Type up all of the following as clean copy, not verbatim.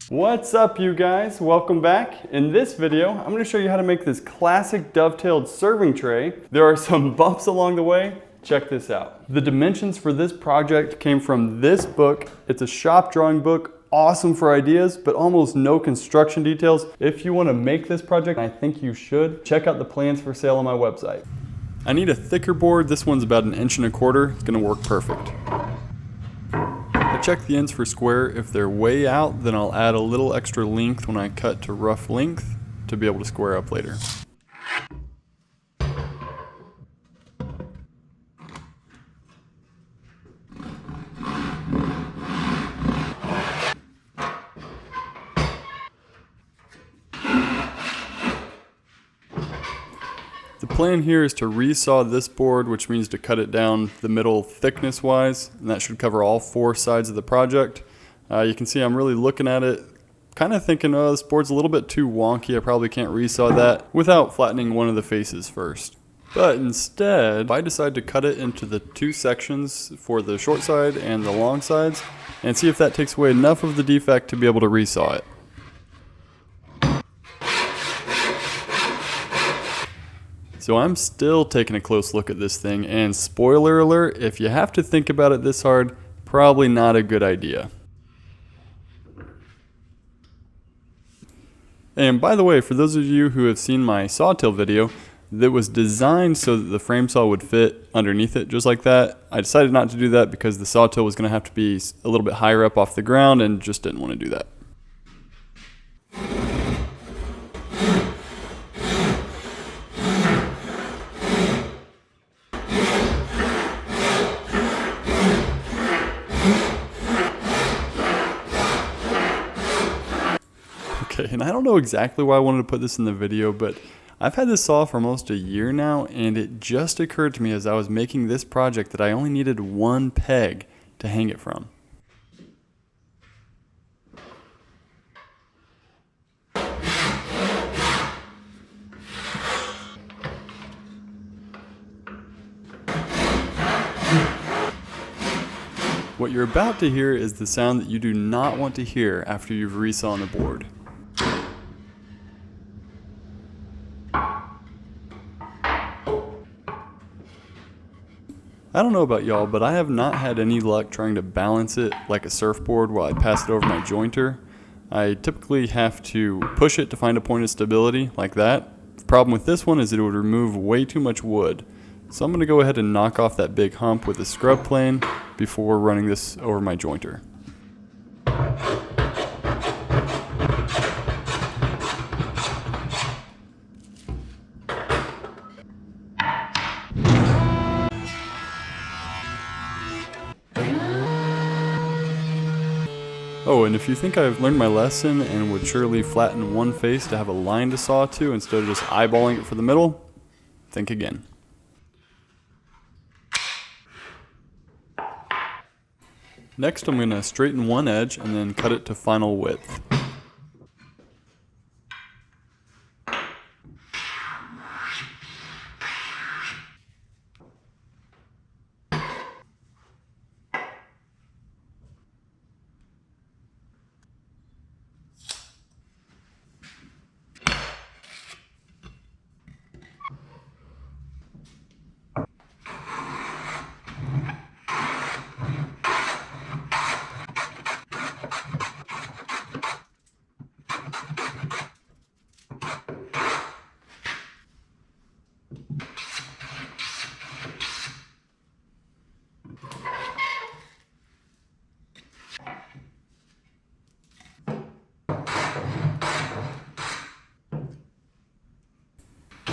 What's up, you guys? Welcome back. In this video, I'm going to show you how to make this classic dovetailed serving tray. There are some bumps along the way. Check this out. The dimensions for this project came from this book. It's a shop drawing book, awesome for ideas, but almost no construction details. If you want to make this project, I think you should, check out the plans for sale on my website. I need a thicker board. This one's about 1 1/4 inches. It's going to work perfect. I check the ends for square. If they're way out, then I'll add a little extra length when I cut to rough length to be able to square up later. The plan here is to resaw this board, which means to cut it down the middle thickness wise, and that should cover all 4 sides of the project. You can see I'm really looking at it, kind of thinking, oh, this board's a little bit too wonky, I probably can't resaw that without flattening one of the faces first. But instead, I decide to cut it into the 2 sections for the short side and the long sides, and see if that takes away enough of the defect to be able to resaw it. So I'm still taking a close look at this thing, and spoiler alert, if you have to think about it this hard, probably not a good idea. And by the way, for those of you who have seen my sawtill video, that was designed so that the frame saw would fit underneath it just like that. I decided not to do that because the sawtill was going to have to be a little bit higher up off the ground and just didn't want to do that. And I don't know exactly why I wanted to put this in the video, but I've had this saw for almost a year now, and it just occurred to me as I was making this project that I only needed 1 peg to hang it from. What you're about to hear is the sound that you do not want to hear after you've resawn the board. I don't know about y'all, but I have not had any luck trying to balance it like a surfboard while I pass it over my jointer. I typically have to push it to find a point of stability like that. The problem with this one is it would remove way too much wood. So I'm going to go ahead and knock off that big hump with a scrub plane before running this over my jointer. Oh, and if you think I've learned my lesson and would surely flatten one face to have a line to saw to instead of just eyeballing it for the middle, think again. Next, I'm going to straighten one edge and then cut it to final width.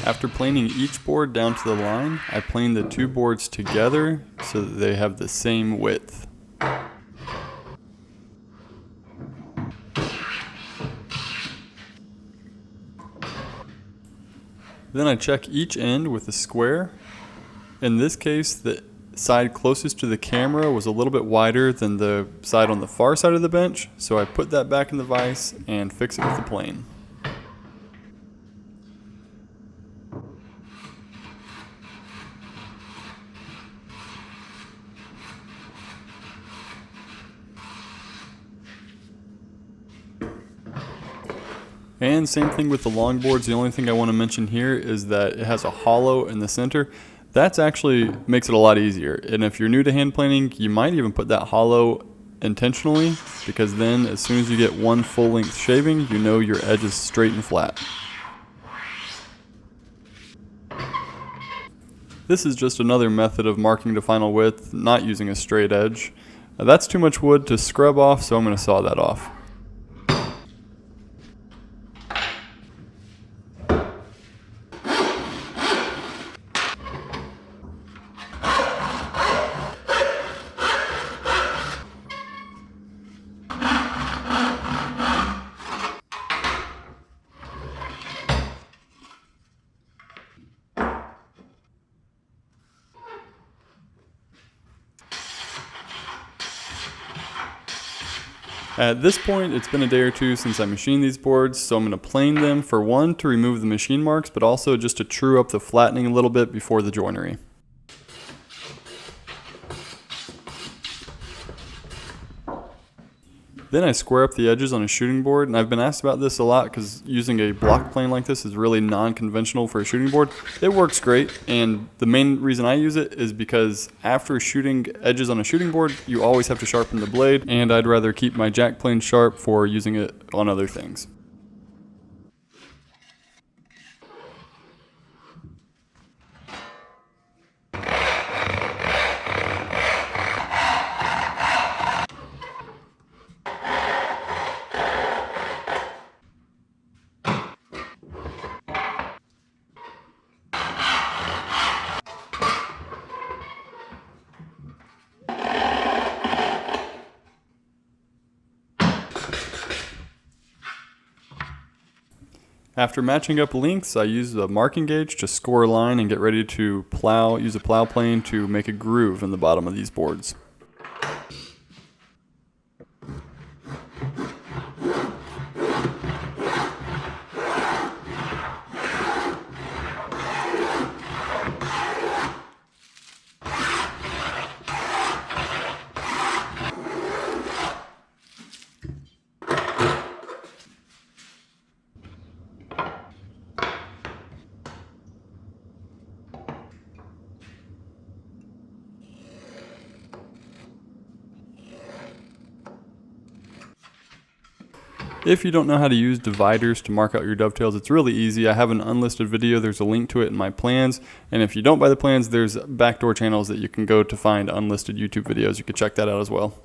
After planing each board down to the line, I plane the 2 boards together so that they have the same width. Then I check each end with a square. In this case, the side closest to the camera was a little bit wider than the side on the far side of the bench, so I put that back in the vise and fix it with the plane. And same thing with the long boards. The only thing I want to mention here is that it has a hollow in the center. That's actually makes it a lot easier. And if you're new to hand planing, you might even put that hollow intentionally, because then as soon as you get one full length shaving, you know your edge is straight and flat. This is just another method of marking the final width, not using a straight edge. That's too much wood to scrub off, so I'm going to saw that off. At this point, it's been a day or two since I machined these boards, so I'm going to plane them, for one, to remove the machine marks, but also just to true up the flattening a little bit before the joinery. Then I square up the edges on a shooting board, and I've been asked about this a lot because using a block plane like this is really non-conventional for a shooting board. It works great, and the main reason I use it is because after shooting edges on a shooting board, you always have to sharpen the blade, and I'd rather keep my jack plane sharp for using it on other things. After matching up lengths, I use the marking gauge to score a line and get ready to use a plow plane to make a groove in the bottom of these boards. If you don't know how to use dividers to mark out your dovetails, it's really easy. I have an unlisted video. There's a link to it in my plans. And if you don't buy the plans, there's backdoor channels that you can go to find unlisted YouTube videos. You can check that out as well.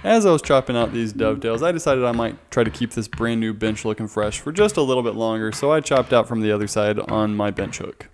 As I was chopping out these dovetails, I decided I might try to keep this brand new bench looking fresh for just a little bit longer, so I chopped out from the other side on my bench hook.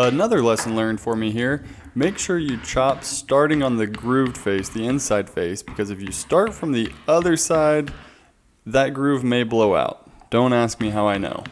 Another lesson learned for me here, make sure you chop starting on the grooved face, the inside face, because if you start from the other side, that groove may blow out. Don't ask me how I know.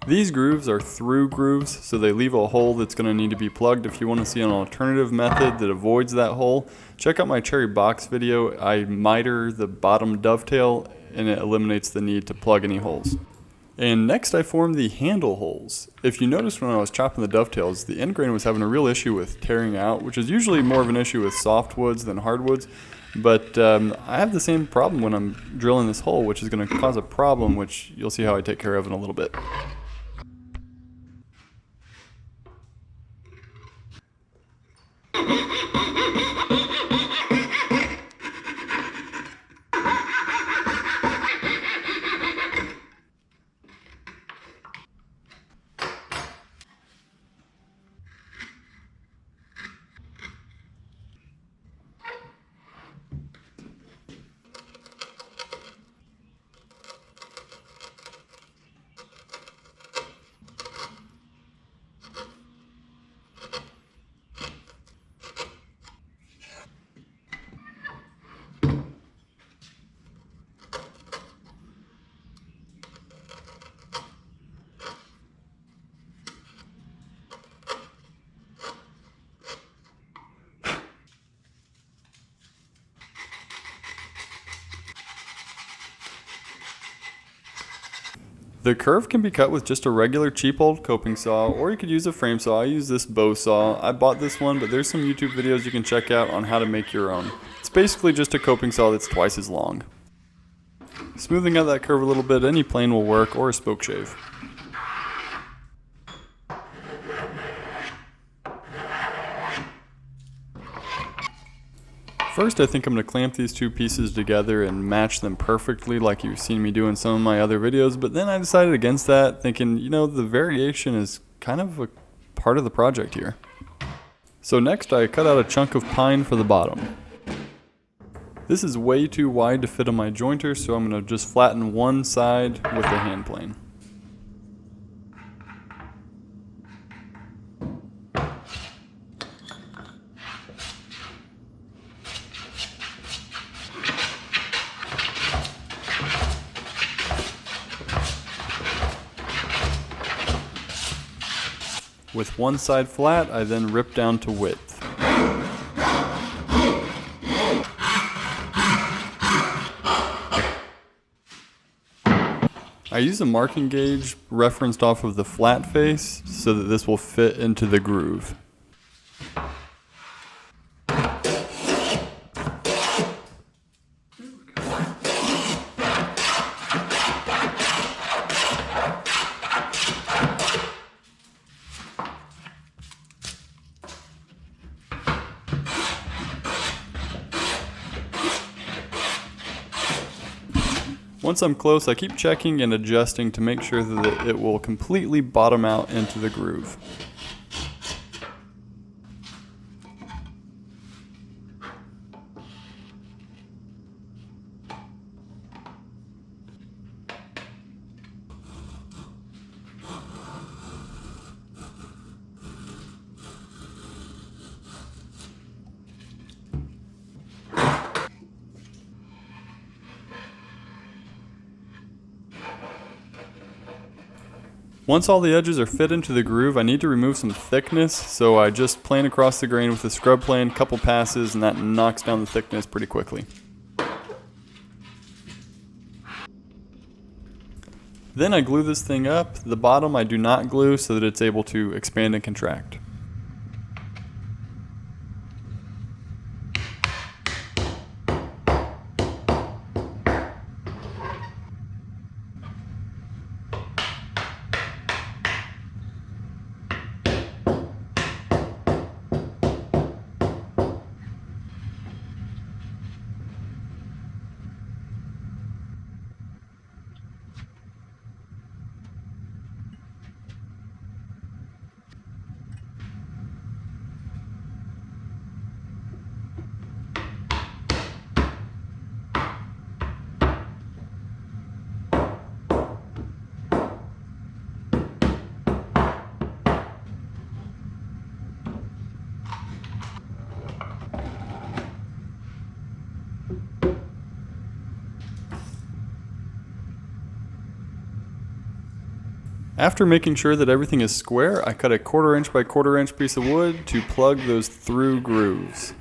These grooves are through grooves, so they leave a hole that's going to need to be plugged. If you want to see an alternative method that avoids that hole, check out my cherry box video. I miter the bottom dovetail and it eliminates the need to plug any holes. And next I formed the handle holes. If you noticed when I was chopping the dovetails, the end grain was having a real issue with tearing out, which is usually more of an issue with softwoods than hardwoods. But I have the same problem when I'm drilling this hole, which is going to cause a problem, which you'll see how I take care of in a little bit. The curve can be cut with just a regular cheap old coping saw, or you could use a frame saw. I use this bow saw. I bought this one, but there's some YouTube videos you can check out on how to make your own. It's basically just a coping saw that's twice as long. Smoothing out that curve a little bit, any plane will work, or a spoke shave. First, I think I'm going to clamp these two pieces together and match them perfectly like you've seen me do in some of my other videos, but then I decided against that, thinking, you know, the variation is kind of a part of the project here. So next I cut out a chunk of pine for the bottom. This is way too wide to fit on my jointer, so I'm going to just flatten one side with the hand plane. With one side flat, I then rip down to width. I use a marking gauge referenced off of the flat face so that this will fit into the groove. Once I'm close, I keep checking and adjusting to make sure that it will completely bottom out into the groove. Once all the edges are fit into the groove, I need to remove some thickness, so I just plane across the grain with a scrub plane, couple passes, and that knocks down the thickness pretty quickly. Then I glue this thing up. The bottom I do not glue so that it's able to expand and contract. After making sure that everything is square, I cut a 1/4 inch by 1/4 inch piece of wood to plug those through grooves.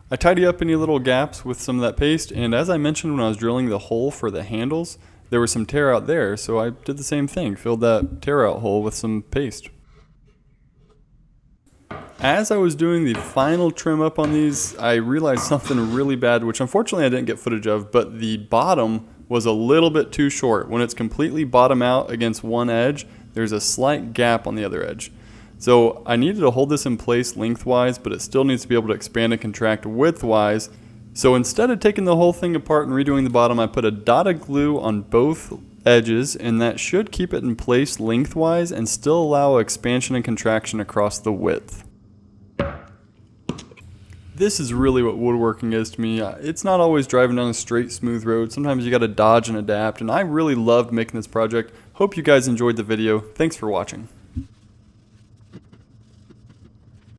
I tidy up any little gaps with some of that paste, and as I mentioned when I was drilling the hole for the handles, there was some tear out there, so I did the same thing, filled that tear out hole with some paste. As I was doing the final trim up on these, I realized something really bad, which unfortunately I didn't get footage of, but the bottom was a little bit too short. When it's completely bottom out against one edge, there's a slight gap on the other edge. So I needed to hold this in place lengthwise, but it still needs to be able to expand and contract widthwise. So instead of taking the whole thing apart and redoing the bottom, I put a dot of glue on both edges, and that should keep it in place lengthwise and still allow expansion and contraction across the width. This is really what woodworking is to me. It's not always driving down a straight, smooth road. Sometimes you gotta dodge and adapt, and I really loved making this project. Hope you guys enjoyed the video. Thanks for watching.